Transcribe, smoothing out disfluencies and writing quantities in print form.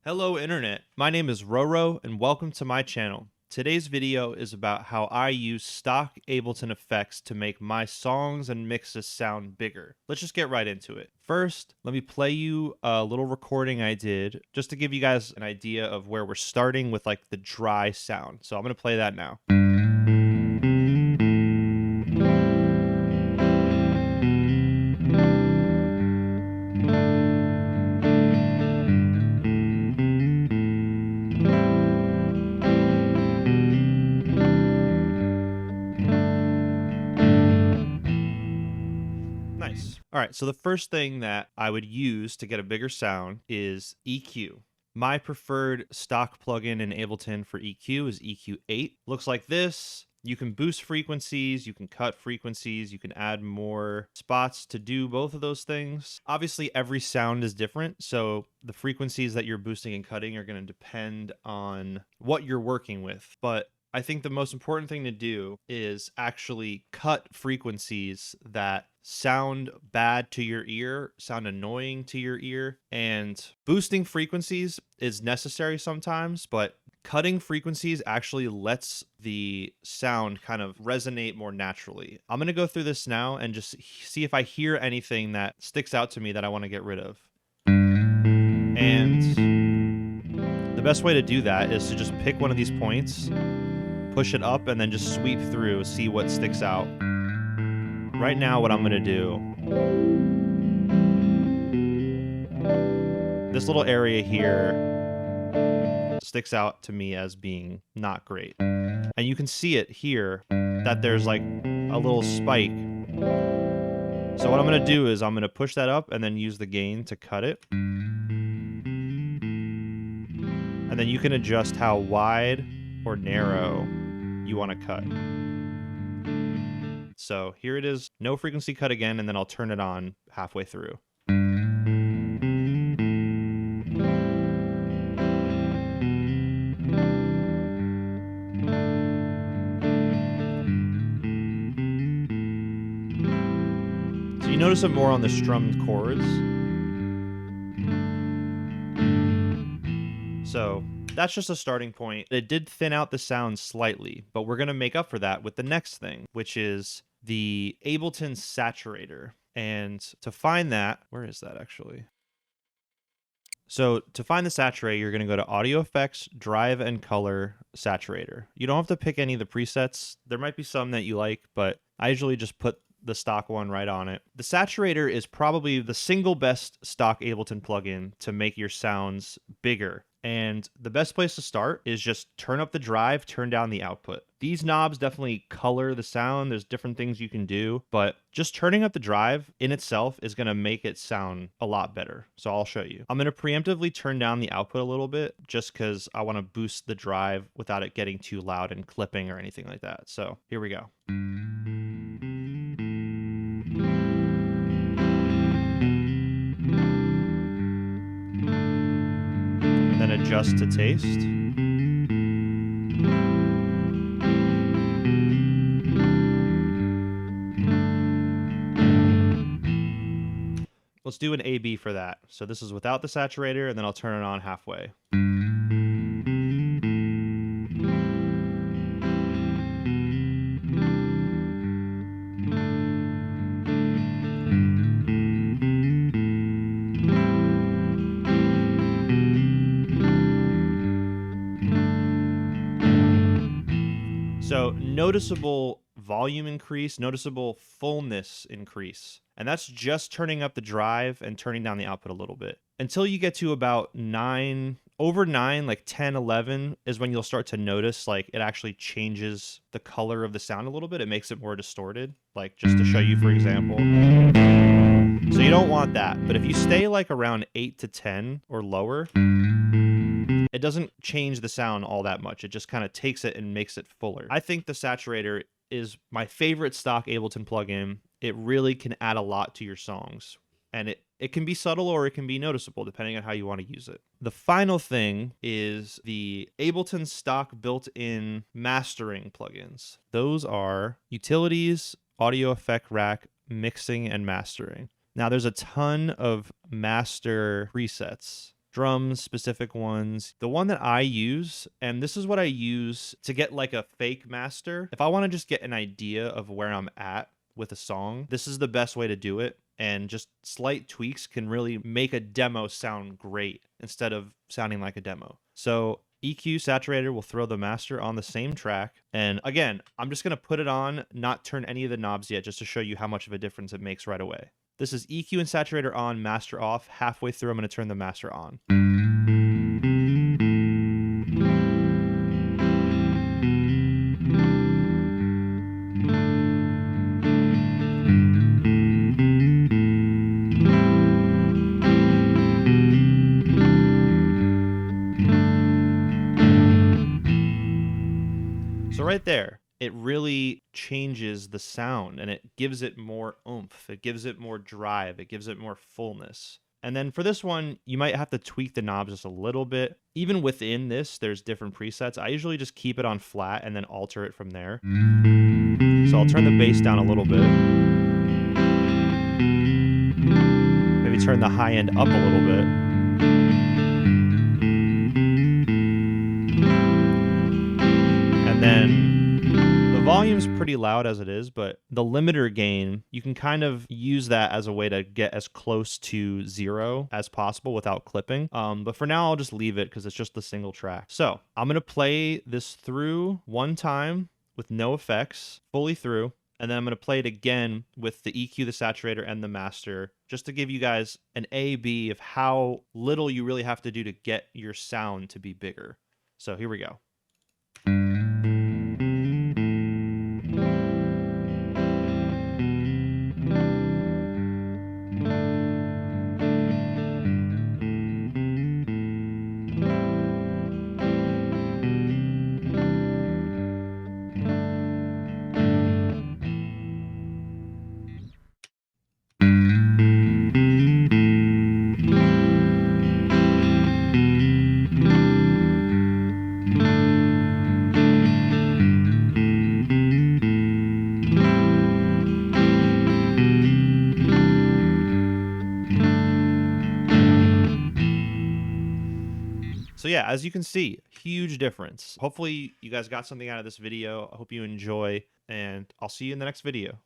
Hello Internet, my name is Roro and welcome to my channel. Today's video is about how I use stock Ableton effects to make my songs and mixes sound bigger. Let's just get right into it. First, let me play you a little recording I did just to give you guys an idea of where we're starting with like the dry sound. So I'm going to play that now. Nice. All right, so the first thing that I would use to get a bigger sound is EQ. My preferred stock plugin in Ableton for EQ is EQ8. Looks like this. You can boost frequencies, you can cut frequencies, you can add more spots to do both of those things. Obviously, every sound is different, so the frequencies that you're boosting and cutting are going to depend on what you're working with. But I think the most important thing to do is actually cut frequencies that sound bad to your ear, sound annoying to your ear, and boosting frequencies is necessary sometimes, but cutting frequencies actually lets the sound kind of resonate more naturally. I'm going to go through this now and just see if I hear anything that sticks out to me that I want to get rid of. And the best way to do that is to just pick one of these points, push it up, and then just sweep through, see what sticks out. Right now, what I'm going to do, this little area here sticks out to me as being not great. And you can see it here that there's like a little spike. So what I'm going to do is I'm going to push that up and then use the gain to cut it. And then you can adjust how wide or narrow you want to cut. So here it is, no frequency cut again, and then I'll turn it on halfway through. So you notice it more on the strummed chords. So that's just a starting point. It did thin out the sound slightly, but we're going to make up for that with the next thing, which is the Ableton Saturator. And to find that, where is that actually? So to find the Saturator, you're going to go to Audio Effects, Drive and Color, Saturator. You don't have to pick any of the presets. There might be some that you like, but I usually just put the stock one right on it. The Saturator is probably the single best stock Ableton plugin to make your sounds bigger. And the best place to start is just turn up the drive, turn down the output. These knobs definitely color the sound. There's different things you can do, but just turning up the drive in itself is going to make it sound a lot better. So I'll show you. I'm going to preemptively turn down the output a little bit just because I want to boost the drive without it getting too loud and clipping or anything like that. So here we go. Then adjust to taste. Let's do an A/B for that. So this is without the saturator, and then I'll turn it on halfway. So noticeable volume increase, noticeable fullness increase. And that's just turning up the drive and turning down the output a little bit. Until you get to about 9, over 9, like 10, 11 is when you'll start to notice like it actually changes the color of the sound a little bit. It makes it more distorted, like just to show you, for example. So you don't want that. But if you stay like around 8 to 10 or lower, it doesn't change the sound all that much. It just kind of takes it and makes it fuller. I think the Saturator is my favorite stock Ableton plugin. It really can add a lot to your songs. And it can be subtle or it can be noticeable depending on how you want to use it. The final thing is the Ableton stock built-in mastering plugins. Those are Utilities, Audio Effect Rack, Mixing, and Mastering. Now there's a ton of master presets drums, specific ones. The one that I use, and this is what I use to get like a fake master. If I want to just get an idea of where I'm at with a song, this is the best way to do it. And just slight tweaks can really make a demo sound great instead of sounding like a demo. So EQ Saturator will throw the master on the same track. And again, I'm just going to put it on, not turn any of the knobs yet, just to show you how much of a difference it makes right away. This is EQ and Saturator on, master off. Halfway through, I'm going to turn the master on. So right there, it really changes the sound and it gives it more oomph. It gives it more drive. It gives it more fullness. And then for this one, you might have to tweak the knobs just a little bit. Even within this, there's different presets. I usually just keep it on flat and then alter it from there. So I'll turn the bass down a little bit. Maybe turn the high end up a little bit. And then the volume's pretty loud as it is, but the limiter gain, you can kind of use that as a way to get as close to 0 as possible without clipping. But for now, I'll just leave it because it's just the single track. So I'm going to play this through one time with no effects, fully through. And then I'm going to play it again with the EQ, the saturator, and the master, just to give you guys an A-B of how little you really have to do to get your sound to be bigger. So here we go. So yeah, as you can see, huge difference. Hopefully you guys got something out of this video. I hope you enjoy, and I'll see you in the next video.